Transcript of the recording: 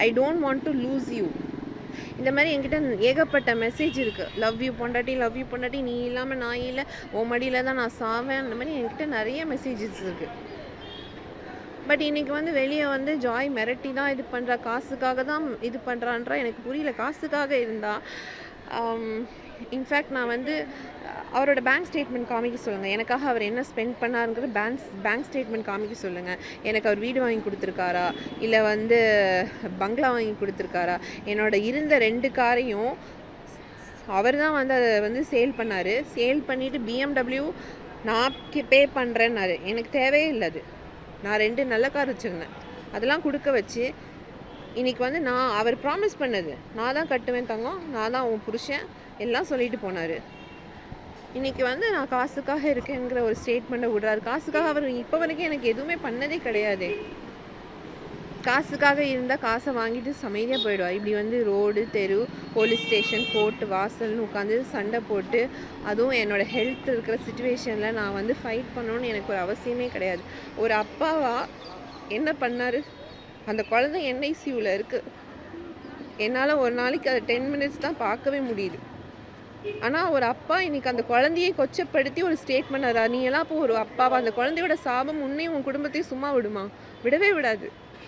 I don't want to lose you. இந்த மாதிரி என்கிட்ட ஏகப்பட்ட மெசேஜ் இருக்குது. லவ் யூ பொண்டாட்டி, நீ இல்லாமல் நான் இல்லை, உன் மடியில் தான் நான் சாவேன். அந்த மாதிரி என்கிட்ட நிறைய மெசேஜஸ் இருக்குது. பட் இன்றைக்கி வந்து வெளியே வந்து ஜாய் மிரட்டி தான் இது பண்ணுறா, காசுக்காக தான் இது பண்ணுறான்றா. எனக்கு புரியல. காசுக்காக இருந்தால் இன்ஃபேக்ட் நான் வந்து அவரோட பேங்க் ஸ்டேட்மெண்ட் காமிக்க சொல்லுங்கள். எனக்காக அவர் என்ன ஸ்பெண்ட் பண்ணாருங்கிறது பேங்க் ஸ்டேட்மெண்ட் காமிக்க சொல்லுங்கள். எனக்கு அவர் வீடு வாங்கி கொடுத்துருக்காரா, இல்லை வந்து பங்களா வாங்கி கொடுத்துருக்காரா. என்னோட இருந்த 2 காரையும் அவர் தான் வந்து அதை வந்து சேல் பண்ணார். சேல் பண்ணிவிட்டு BMW நான் பே பண்ணுறேன்னாரு. எனக்கு தேவையே இல்லை அது. நான் 2 நல்ல கார் வச்சுருந்தேன், அதெல்லாம் கொடுக்க வச்சு இன்றைக்கி வந்து நான் அவர் ப்ராமிஸ் பண்ணது நான் தான் கட்டுவேன் தங்கம், நான் தான் உன் புருஷன் எல்லாம் சொல்லிட்டு போனார். இன்றைக்கி வந்து நான் காசுக்காக இருக்கேங்கிற ஒரு ஸ்டேட்மெண்ட்டை விடுறாரு. காசுக்காக அவர் இப்போ வரைக்கும் எனக்கு எதுவுமே பண்ணதே கிடையாது. காசுக்காக இருந்தால் காசை வாங்கிட்டு அமைதியாக போயிடுவா. இப்படி வந்து ரோடு, தெரு, போலீஸ் ஸ்டேஷன், கோர்ட்டு வாசல்னு உட்காந்து சண்டை போட்டு, அதுவும் என்னோடய ஹெல்த் இருக்கிற சுச்சுவேஷனில் நான் வந்து ஃபைட் பண்ணணுன்னு எனக்கு ஒரு அவசியமே கிடையாது. ஒரு அப்பாவா என்ன பண்ணார்? அந்த குழந்தை NICUவில் இருக்குது. என்னால் ஒரு நாளைக்கு அதை 10 மினிட்ஸ் தான் பார்க்கவே முடியுது. ஆனால் ஒரு அப்பா இன்றைக்கி அந்த குழந்தையை கொச்சப்படுத்தி ஒரு ஸ்டேட்மெண்ட், நீ எல்லாம் இப்போ ஒரு அப்பாவா? அந்த குழந்தையோட சாபம் உன்னையும் உன் குடும்பத்தையும் சும்மா விடுமா? விடவே விடாது.